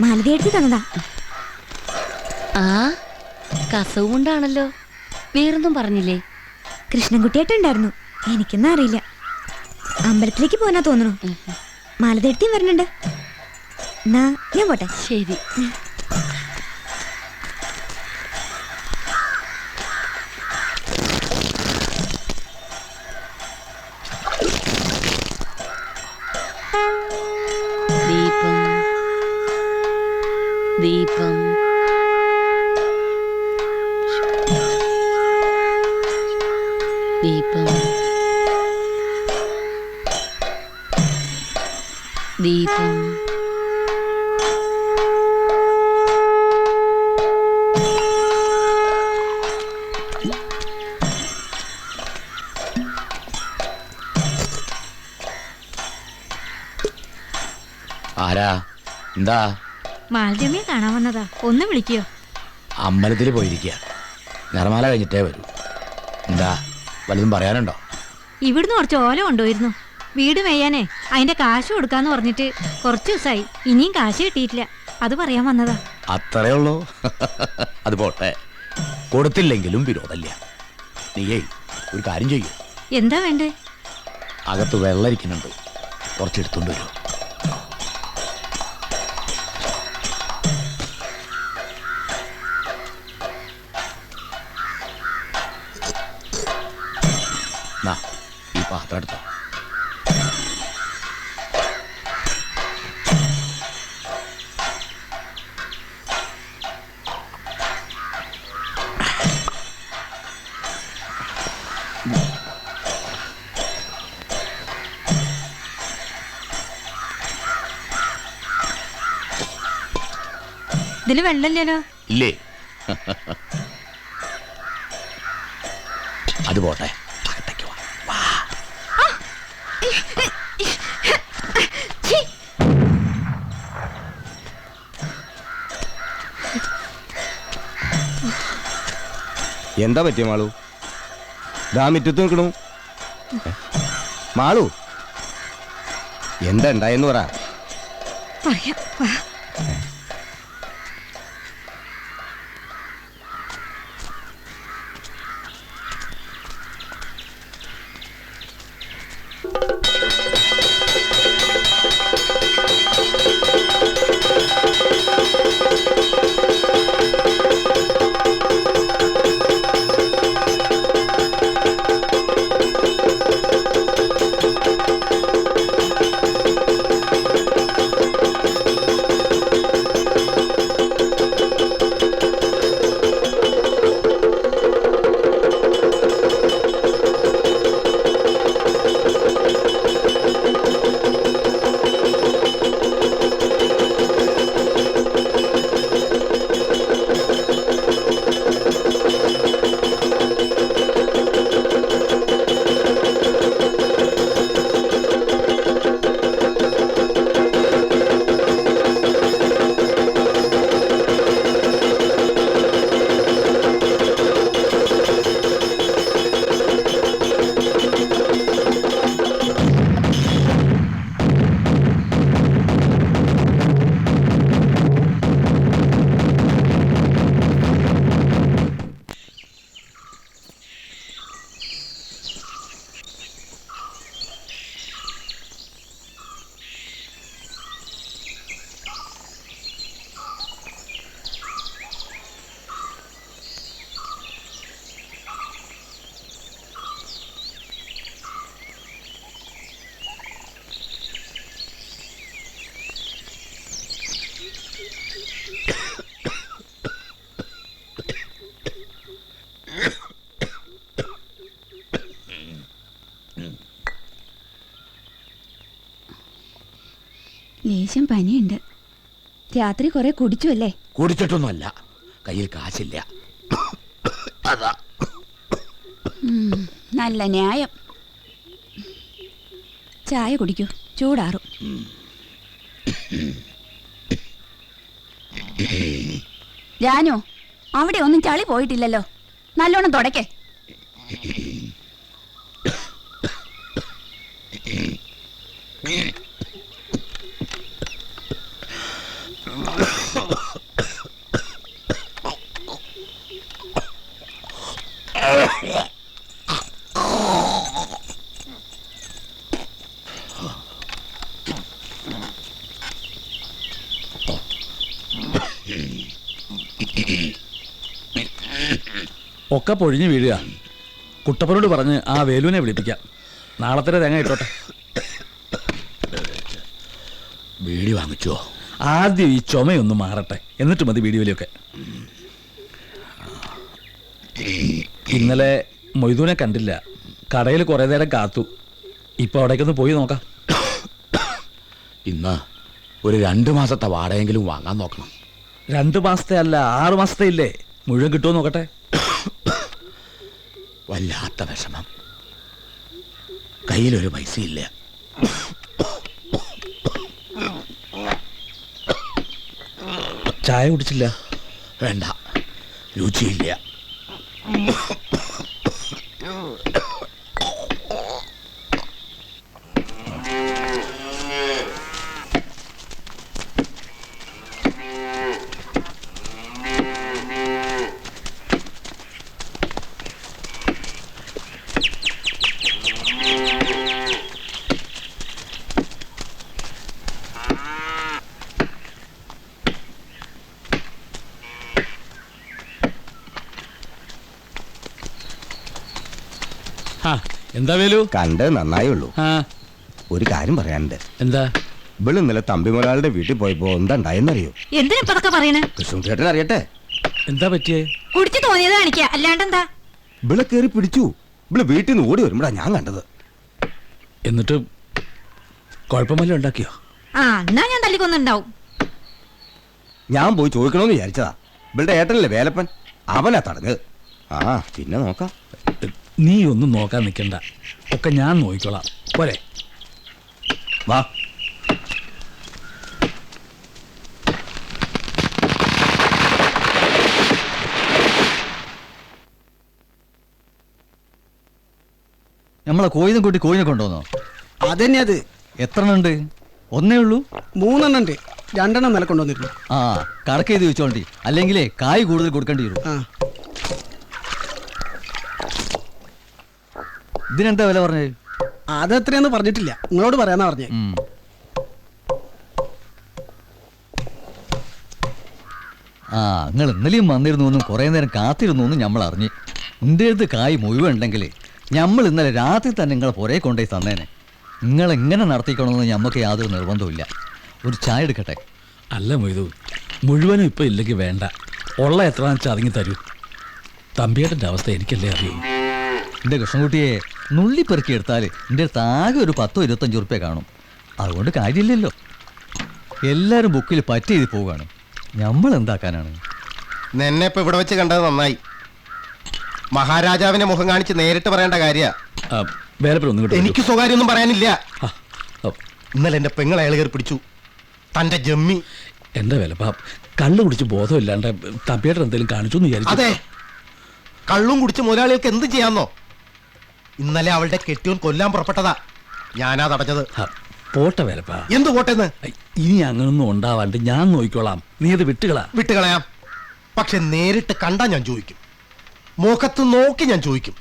മാലതി എടുത്ത് തന്നതാ. ആ കസവ് കൊണ്ടാണല്ലോ. വേറൊന്നും പറഞ്ഞില്ലേ? കൃഷ്ണൻകുട്ടിയായിട്ടുണ്ടായിരുന്നു, എനിക്കൊന്നും അറിയില്ല. അമ്പലത്തിലേക്ക് പോനാ തോന്നണു. മാലതി എടുത്തും വരണുണ്ട്. എന്നാ ഞാൻ പോട്ടെ. ശരി. ദീപം ദീപം ദീപം ദീപം. ആരാ? എന്താ? മാലതിയമ്മയെ കാണാൻ വന്നതാ, ഒന്ന് വിളിക്കോ? അമ്പലത്തിൽ പോയിരിക്കുക, നിറമാല കഴിഞ്ഞിട്ടേ വരൂ. എന്താ, വല്ലതും പറയാനുണ്ടോ? ഇവിടുന്ന് കുറച്ച് ഓല കൊണ്ടുപോയിരുന്നു, വീട് മേയാനേ. അതിന്റെ കാശ് കൊടുക്കാന്ന് പറഞ്ഞിട്ട് കുറച്ച് ദിവസമായി, ഇനിയും കാശ് കിട്ടിയിട്ടില്ല. അത് പറയാൻ വന്നതാ. അത്രേ ഉള്ളൂ. അത് പോട്ടെ, കൊടുത്തില്ലെങ്കിലും വിരോധമില്ല. നീയേ ഒരു കാര്യം ചെയ്യൂ. എന്താ വേണ്ടേ? അകത്ത് വെള്ളരിക്കുന്നുണ്ട്, കുറച്ചെടുത്തോണ്ട് വരൂ. ഈ പാത്രം എടുത്തോ. ഇതില് വെള്ളമില്ലല്ലോ. ഇല്ലേ? അത് പോട്ടെ, അകത്തേക്ക് വാ. എന്താ പറ്റിയ മാളു? ദാ മിറ്റത്ത് നിൽക്കണു. മാളു, എന്താ ഉണ്ടായെന്ന് പറ. പറയാം, വാ. ലേശം പനിയുണ്ട്. രാത്രി കുറെ കുടിച്ചു അല്ലേ? കുടിച്ചിട്ടൊന്നുമല്ല, കയ്യിൽ കാശില്ല. അതാ. നല്ല ന്യായം. ചായ കുടിക്കൂ, ചൂടാറും. ജാനു, അവിടെ ഒന്നും ചളി പോയിട്ടില്ലല്ലോ, നല്ലോണം തുടക്കേ. ഒക്കെ പൊഴിഞ്ഞ് വീഴുക. കുട്ടപ്പനോട് പറഞ്ഞ് ആ വേലുവിനെ വിളിപ്പിക്കാം. നാളത്തെ തേങ്ങ ഇട്ടോട്ടെ. വീടി വാങ്ങിച്ചോ? ആദ്യം ഈ ചുമയൊന്ന് മാറട്ടെ, എന്നിട്ട് മതി വീടി വലിയൊക്കെ. ഇന്നലെ മൊയ്തൂനെ കണ്ടില്ല. കടയിൽ കുറേ നേരം കാത്തു. ഇപ്പൊ അവിടേക്കൊന്ന് പോയി നോക്കാം. ഇന്ന് ഒരു 2 മാസത്തെ വാടകയെങ്കിലും വാങ്ങാൻ നോക്കണം. 2 മാസത്തെ അല്ല, 6 മാസത്തെ ഇല്ലേ? മുഴുവൻ കിട്ടുമോ നോക്കട്ടെ. വല്ലാത്ത വിഷമം. കയ്യിലൊരു പൈസയില്ല. ചായ കുടിച്ചില്ല? വേണ്ട, രുചിയില്ല. എന്താ വേലു? കണ്ട് നന്നായേ ഉള്ളൂ. ആ, ഒരു കാര്യം പറയാനുണ്ട്. എന്താ? ഇവള് ഇന്നലെ തമ്പി മുതലാളുടെ വീട്ടിൽ പോയപ്പോ എന്താ ഉണ്ടായെന്നറിയോ? എന്തിനാ ഇപ്പൊ അതൊക്കെ പറയണേ? കൃഷ്ണൻചേട്ടൻ അറിയട്ടെ. എന്താ പറ്റിയേ? കുടിച്ചു തോന്നിയത് കാണിക്കുക, അല്ലാണ്ടെന്താ? ഇവളെ കയറി പിടിച്ചു. ഇവള് വീട്ടിൽ നിന്ന് ഓടി വരുമ്പോഴാ ഞാൻ കണ്ടത്. എന്നിട്ട് കുഴപ്പമല്ല ഉണ്ടാക്കിയോ? ആ, എന്നാ ഞാൻ തല്ലിക്കൊന്നുണ്ടാവും. ഞാൻ പോയി ചോദിക്കണമെന്ന് വിചാരിച്ചതാ. ഇവളുടെ ഏട്ടനല്ലേ വേലപ്പൻ, അവനാ തടഞ്ഞത്. ആ, പിന്നെ നോക്കാം. നീ ഒന്നും നോക്കാൻ നിൽക്കണ്ട, ഒക്കെ ഞാൻ നോക്കിക്കോളാം. പോരെ, വാ. നമ്മളെ കോയിനും കൂട്ടി കോയിനെ കൊണ്ടുവന്നോ? അതന്നെ അത്. എത്ര ഉണ്ട്? ഒന്നേ ഉള്ളൂ. 3 ഉണ്ട്. 2 നില കൊണ്ടുവന്നിരുന്നു. ആ, കണക്ക് ചെയ്ത് വെച്ചോണ്ടി, അല്ലെങ്കിലേ കായ് കൂടുതൽ കൊടുക്കേണ്ടി വരും. ആ, ഇതിനെന്താ വില പറഞ്ഞത്? അതെത്രയെന്ന് പറഞ്ഞിട്ടില്ല, നിങ്ങളോട് പറയാന്നാ പറഞ്ഞേ. ആ, നിങ്ങൾ ഇന്നലെയും വന്നിരുന്നു എന്നും കുറേ നേരം കാത്തിരുന്നു എന്നും നമ്മൾ അറിഞ്ഞ്. എൻ്റെ അടുത്ത് കായ് മുഴുവൻ ഉണ്ടെങ്കിൽ നമ്മൾ ഇന്നലെ രാത്രി തന്നെ നിങ്ങളെ പുറകെ കൊണ്ടുപോയി തന്നേനെ. നിങ്ങളെങ്ങനെ നടത്തിക്കണമെന്ന് നമുക്ക് യാതൊരു നിർബന്ധമില്ല. ഒരു ചായ എടുക്കട്ടെ? അല്ല മൊയ്തു, മുഴുവനും ഇപ്പം ഇല്ലെങ്കിൽ വേണ്ട. ഉള്ള എത്രയാണെന്ന് വെച്ചാൽ അതിങ്ങി തരൂ. തമ്പിയേട്ടൻ്റെ അവസ്ഥ എനിക്കല്ലേ അറിയൂ. എൻ്റെ കൃഷ്ണൻകുട്ടിയെ നുള്ളിപ്പെറുക്കി എടുത്താൽ എൻ്റെ അടുത്ത് ആകെ ഒരു 10-25 ഉറുപ്പ്യ കാണും. അതുകൊണ്ട് കാര്യമില്ലല്ലോ. എല്ലാവരും ബുക്കിൽ പറ്റി ചെയ്ത് പോവുകയാണ്. നമ്മൾ എന്താക്കാനാണ്? നിന്നെ ഇപ്പൊ ഇവിടെ വെച്ച് കണ്ടത് നന്നായി. മഹാരാജാവിന്റെ മുഖം കാണിച്ച് നേരിട്ട് പറയേണ്ട കാര്യ. വേലപ്പൻ ഒന്നും കിട്ടും. എനിക്ക് സ്വകാര്യമൊന്നും പറയാനില്ല. ഇന്നലെ എന്റെ പെങ്ങളെ അയാൾ കയറി പിടിച്ചു. തന്റെ ജമ്മി. എൻ്റെ വേലപ്പ, കള്ളു കുടിച്ച് ബോധമില്ലാണ്ട് തമ്പിയേട്ടൻ എന്തെങ്കിലും കാണിച്ചു എന്ന് വിചാരിച്ചു. അതെ, കള്ളും കുടിച്ച് മുതലാളികൾക്ക് എന്ത് ചെയ്യാന്നോ? ഇന്നലെ അവളുടെ കെട്ടിയോൻ കൊല്ലാൻ പുറപ്പെട്ടതാ. ഞാനാ തടഞ്ഞത്. പോട്ടെ വേലപ്പ. എന്ത് പോട്ടെന്ന്? ഇനി അങ്ങനൊന്നും ഉണ്ടാവാണ്ട് ഞാൻ നോക്കിക്കോളാം. നീ അത് വിട്ടുകളാ. വിട്ടുകളയാം. പക്ഷെ നേരിട്ട് കണ്ടാ ഞാൻ ചോദിക്കും. മുഖത്ത് നോക്കി ഞാൻ ചോദിക്കും.